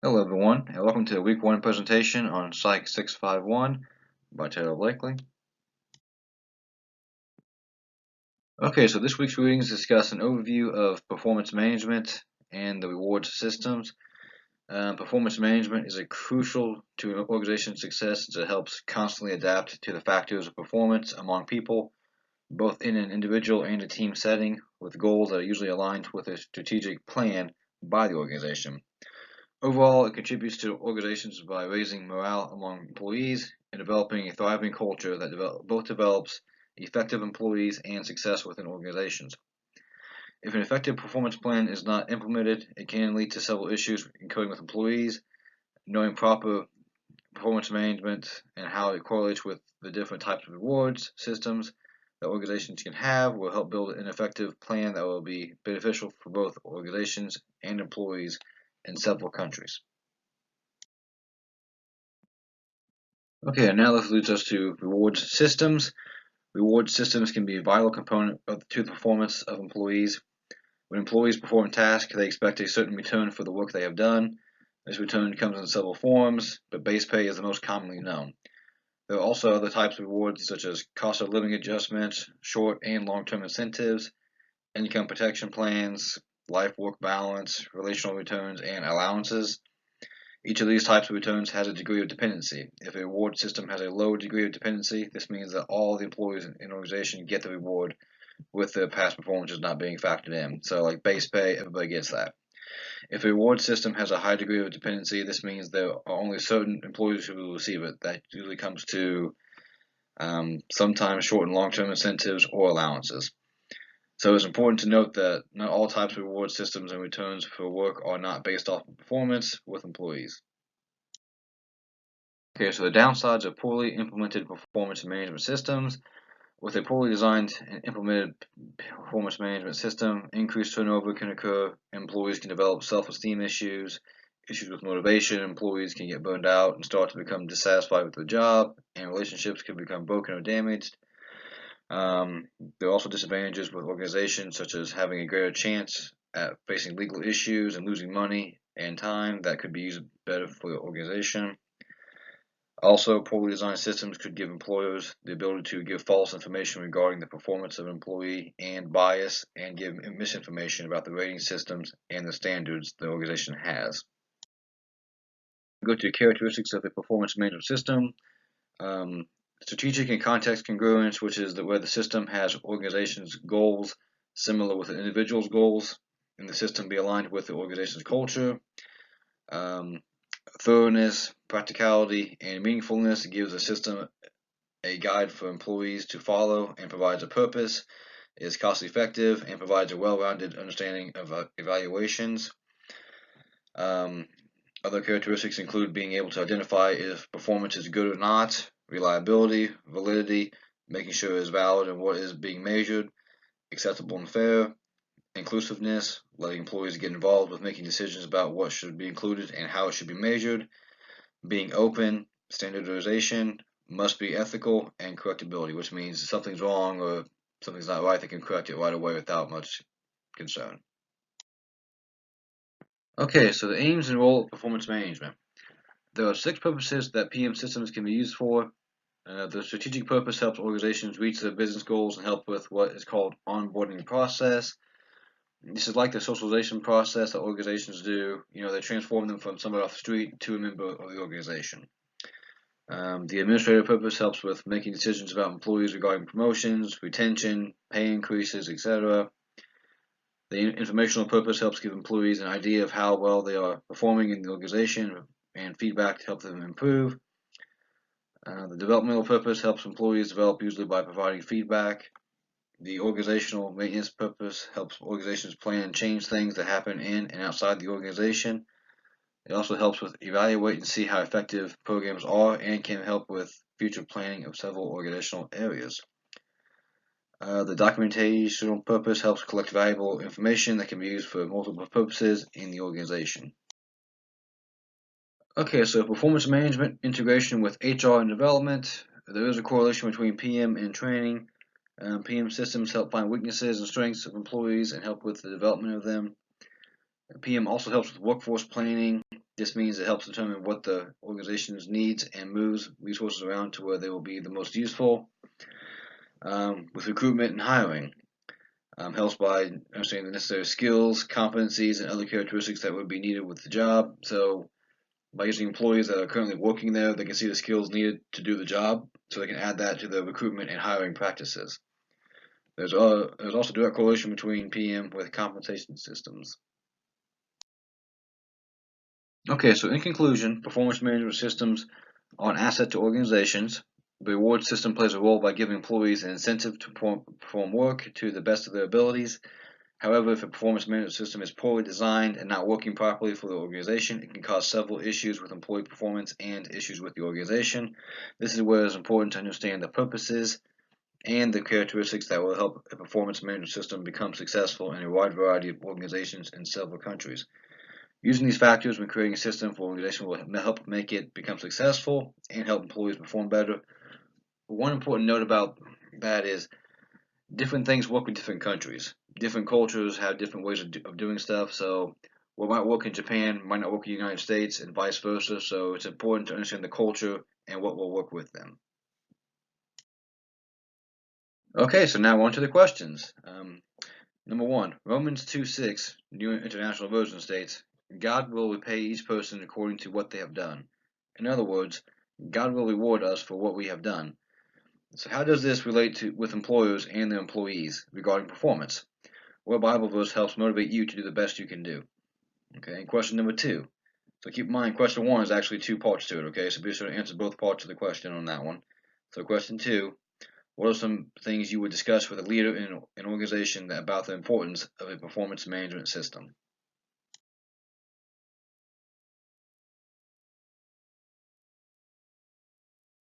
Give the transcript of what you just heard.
Hello everyone, and welcome to the Week 1 presentation on Psych 651 by Taylor Blakely. Okay, so this week's readings discuss an overview of performance management and the rewards systems. Performance management is crucial to an organization's success as it helps constantly adapt to the factors of performance among people, both in an individual and a team setting, with goals that are usually aligned with a strategic plan by the organization. Overall, it contributes to organizations by raising morale among employees and developing a thriving culture that both develops effective employees and success within organizations. If an effective performance plan is not implemented, it can lead to several issues, including with employees. Knowing proper performance management and how it correlates with the different types of rewards systems that organizations can have will help build an effective plan that will be beneficial for both organizations and employees in several countries. Okay, and now this leads us to rewards systems. Reward systems can be a vital component to the performance of employees. When employees perform a task, they expect a certain return for the work they have done. This return comes in several forms, but base pay is the most commonly known. There are also other types of rewards, such as cost of living adjustments, short and long-term incentives, income protection plans, life-work balance, relational returns, and allowances. Each of these types of returns has a degree of dependency. If a reward system has a low degree of dependency, this means that all the employees in an organization get the reward with their past performances not being factored in. So like base pay, everybody gets that. If a reward system has a high degree of dependency, this means there are only certain employees who will receive it. That usually comes to sometimes short and long-term incentives or allowances. So it's important to note that not all types of reward systems and returns for work are not based off of performance with employees. Okay, so the downsides of poorly implemented performance management systems. With a poorly designed and implemented performance management system, increased turnover can occur, employees can develop self-esteem issues, issues with motivation, employees can get burned out and start to become dissatisfied with their job, and relationships can become broken or damaged. There are also disadvantages with organizations, such as having a greater chance at facing legal issues and losing money and time that could be used better for the organization. Also, poorly designed systems could give employers the ability to give false information regarding the performance of an employee and bias and give misinformation about the rating systems and the standards the organization has. Go to characteristics of a performance management system. Strategic and context congruence, which is where the system has organization's goals similar with an individual's goals, and the system be aligned with the organization's culture. Thoroughness, practicality, and meaningfulness gives the system a guide for employees to follow and provides a purpose, is cost effective, and provides a well-rounded understanding of evaluations. Other characteristics include being able to identify if performance is good or not, reliability, validity, making sure it is valid and what is being measured, acceptable and fair, inclusiveness, letting employees get involved with making decisions about what should be included and how it should be measured, being open, standardization, must be ethical, and correctability, which means if something's wrong or something's not right, they can correct it right away without much concern. Okay, so the aims and role of performance management. There are 6 purposes that PM systems can be used for. The strategic purpose helps organizations reach their business goals and help with what is called onboarding process. This is like the socialization process that organizations do. They transform them from somebody off the street to a member of the organization. The administrative purpose helps with making decisions about employees regarding promotions, retention, pay increases, etc. The informational purpose helps give employees an idea of how well they are performing in the organization and feedback to help them improve. The developmental purpose helps employees develop, usually by providing feedback. The organizational maintenance purpose helps organizations plan and change things that happen in and outside the organization. It also helps with evaluate and see how effective programs are and can help with future planning of several organizational areas. The documentational purpose helps collect valuable information that can be used for multiple purposes in the organization. Okay, so performance management integration with HR and development. There is a correlation between PM and training. PM systems help find weaknesses and strengths of employees and help with the development of them. PM also helps with workforce planning. This means it helps determine what the organization's needs and moves resources around to where they will be the most useful. With recruitment and hiring, helps by understanding the necessary skills, competencies, and other characteristics that would be needed with the job. So, by using employees that are currently working there, they can see the skills needed to do the job, so they can add that to the recruitment and hiring practices. There's also direct correlation between PM with compensation systems. Okay, so in conclusion, performance management systems are an asset to organizations. The reward system plays a role by giving employees an incentive to perform work to the best of their abilities. However, if a performance management system is poorly designed and not working properly for the organization, it can cause several issues with employee performance and issues with the organization. This is where it's important to understand the purposes and the characteristics that will help a performance management system become successful in a wide variety of organizations in several countries. Using these factors when creating a system for an organization will help make it become successful and help employees perform better. One important note about that is different things work in different countries. Different cultures have different ways of doing stuff. So what might work in Japan might not work in the United States and vice versa. So it's important to understand the culture and what will work with them. Okay, so now on to the questions. Number one, Romans 2:6, New International Version states, God will repay each person according to what they have done. In other words, God will reward us for what we have done. So how does this relate to with employers and their employees regarding performance? What Bible verse helps motivate you to do the best you can do? Okay, question number two. So keep in mind, question one is actually two parts to it, okay? So be sure to answer both parts of the question on that one. So question two, what are some things you would discuss with a leader in an organization about the importance of a performance management system?